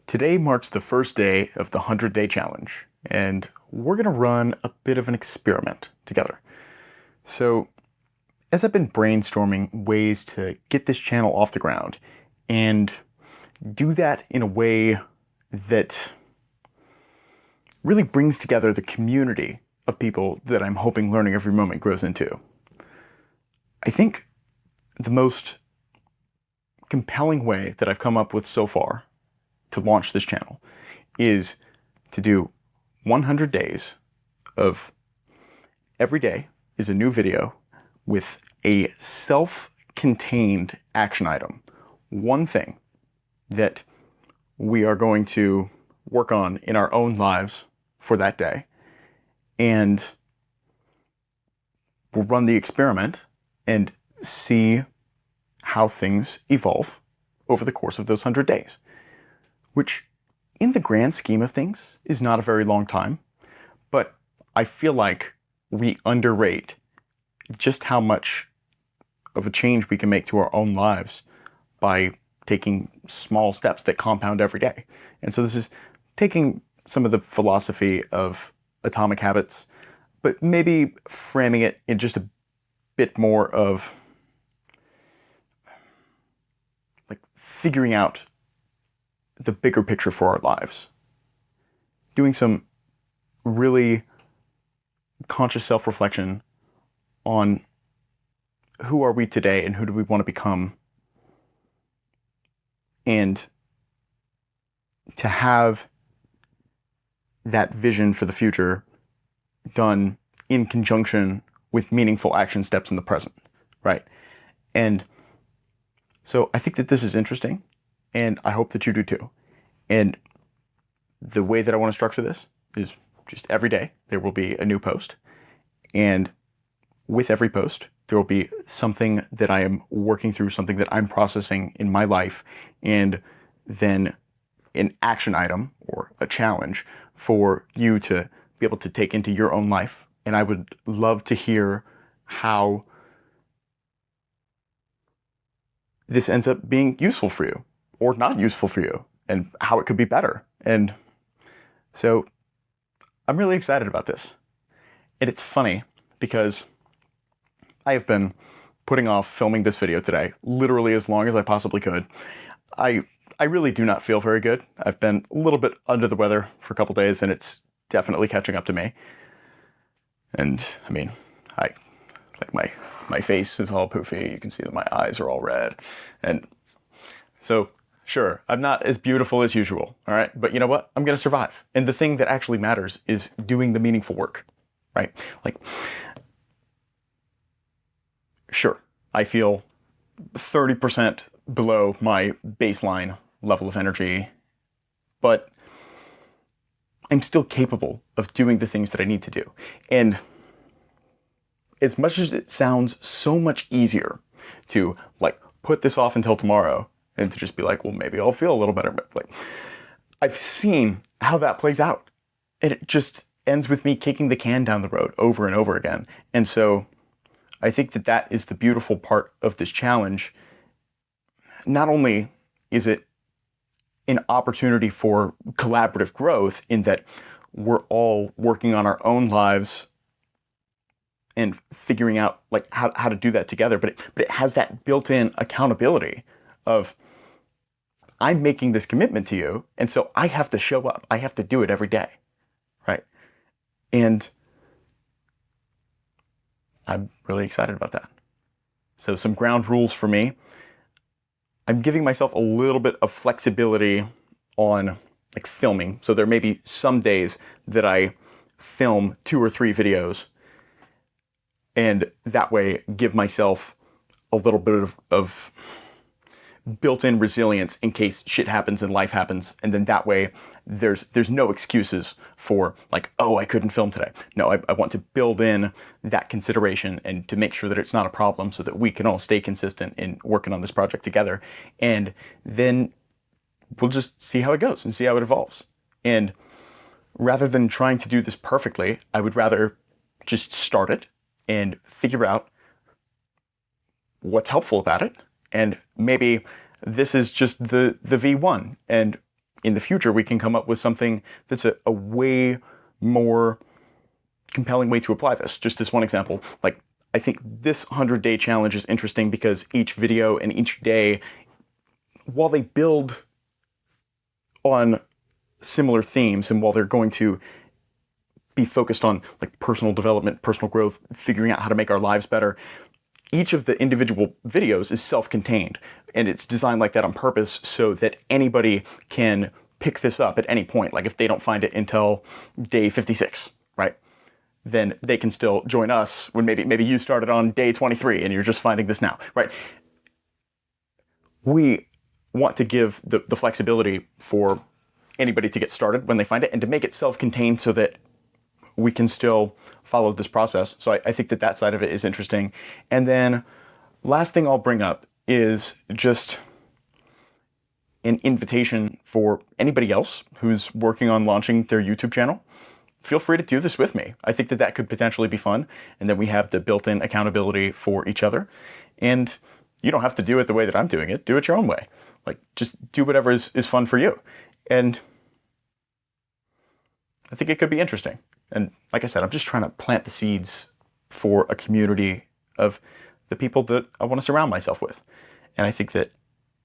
Today marks the first day of the 100-day challenge, and we're going to run a bit of an experiment together. So, as I've been brainstorming ways to get this channel off the ground and do that in a way that really brings together the community of people that I'm hoping Learning Every Moment grows into, I think the most compelling way that I've come up with so far to launch this channel is to do 100 days of every day is a new video with a self-contained action item. One thing that we are going to work on in our own lives for that day. And we'll run the experiment and see how things evolve over the course of those 100 days. Which, in the grand scheme of things, is not a very long time, but I feel like we underrate just how much of a change we can make to our own lives by taking small steps that compound every day. And so this is taking some of the philosophy of Atomic Habits, but maybe framing it in just a bit more of like figuring out the bigger picture for our lives. Doing some really conscious self-reflection on who are we today and who do we want to become, and to have that vision for the future done in conjunction with meaningful action steps in the present, right? And so I think that this is interesting, and I hope that you do too. And the way that I want to structure this is just every day there will be a new post. And with every post, there will be something that I am working through, something that I'm processing in my life, and then an action item or a challenge for you to be able to take into your own life. And I would love to hear how this ends up being useful for you or not useful for you, and how it could be better. And so I'm really excited about this. And it's funny because I have been putting off filming this video today literally as long as I possibly could. I really do not feel very good. I've been a little bit under the weather for a couple days, and it's definitely catching up to me. And I mean, my face is all poofy. You can see that my eyes are all red. And so sure, I'm not as beautiful as usual, all right? But you know what? I'm going to survive. And the thing that actually matters is doing the meaningful work, right? Like, sure, I feel 30% below my baseline level of energy, but I'm still capable of doing the things that I need to do. And as much as it sounds so much easier to like put this off until tomorrow and to just be like, well, maybe I'll feel a little better, but like, I've seen how that plays out. And it just ends with me kicking the can down the road over and over again. And so I think that that is the beautiful part of this challenge. Not only is it an opportunity for collaborative growth in that we're all working on our own lives and figuring out like how to do that together, but it has that built-in accountability of I'm making this commitment to you, and so I have to show up. I have to do it every day, right? And I'm really excited about that. So some ground rules for me. I'm giving myself a little bit of flexibility on like filming. So there may be some days that I film 2 or 3 videos, and that way give myself a little bit of built-in resilience in case shit happens and life happens. And then that way there's no excuses for like, oh, I couldn't film today. No, I want to build in that consideration and to make sure that it's not a problem so that we can all stay consistent in working on this project together. And then we'll just see how it goes and see how it evolves. And rather than trying to do this perfectly, I would rather just start it and figure out what's helpful about it. And maybe this is just the V1, and in the future we can come up with something that's a way more compelling way to apply this. Just as one example, like I think this 100-day challenge is interesting because each video and each day, while they build on similar themes and while they're going to be focused on like personal development, personal growth, figuring out how to make our lives better, each of the individual videos is self-contained, and it's designed like that on purpose so that anybody can pick this up at any point. Like if they don't find it until day 56, right? Then they can still join us when maybe you started on day 23 and you're just finding this now, right? We want to give the flexibility for anybody to get started when they find it and to make it self-contained so that we can still follow this process. So I think that side of it is interesting. And then last thing I'll bring up is just an invitation for anybody else who's working on launching their YouTube channel. Feel free to do this with me. I think that could potentially be fun. And then we have the built-in accountability for each other. And you don't have to do it the way that I'm doing it. Do it your own way. Like just do whatever is fun for you. And I think it could be interesting. And like I said, I'm just trying to plant the seeds for a community of the people that I want to surround myself with. And I think that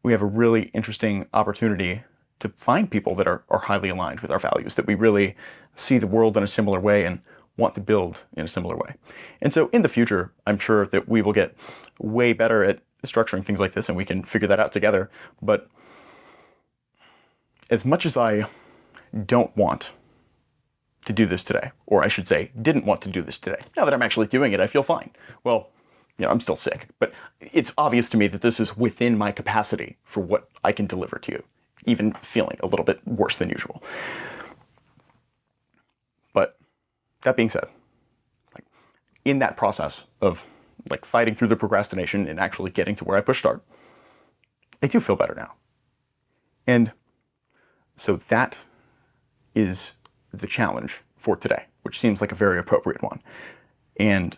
we have a really interesting opportunity to find people that are highly aligned with our values, that we really see the world in a similar way and want to build in a similar way. And so in the future, I'm sure that we will get way better at structuring things like this and we can figure that out together. But as much as I don't want to do this today, or I should say, didn't want to do this today, now that I'm actually doing it, I feel fine. Well, I'm still sick, but it's obvious to me that this is within my capacity for what I can deliver to you, even feeling a little bit worse than usual. But that being said, like in that process of like fighting through the procrastination and actually getting to where I push start, I do feel better now. And so that is the challenge for today, which seems like a very appropriate one. And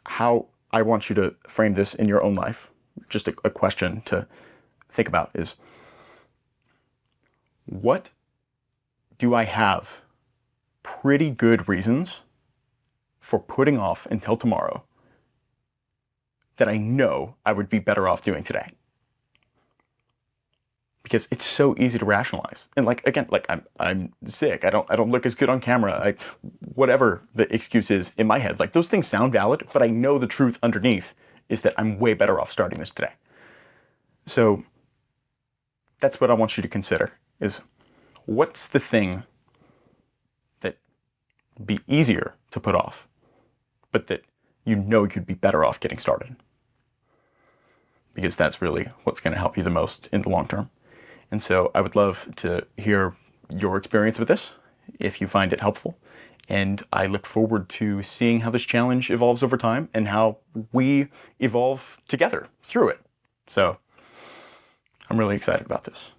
how I want you to frame this in your own life, just a question to think about is, what do I have pretty good reasons for putting off until tomorrow that I know I would be better off doing today? Because it's so easy to rationalize. And like, again, like I'm sick. I don't look as good on camera. Whatever the excuse is in my head, like those things sound valid, but I know the truth underneath is that I'm way better off starting this today. So that's what I want you to consider is, what's the thing that would be easier to put off, but that you know you'd be better off getting started? Because that's really what's going to help you the most in the long term. And so I would love to hear your experience with this, if you find it helpful. And I look forward to seeing how this challenge evolves over time and how we evolve together through it. So I'm really excited about this.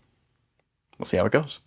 We'll see how it goes.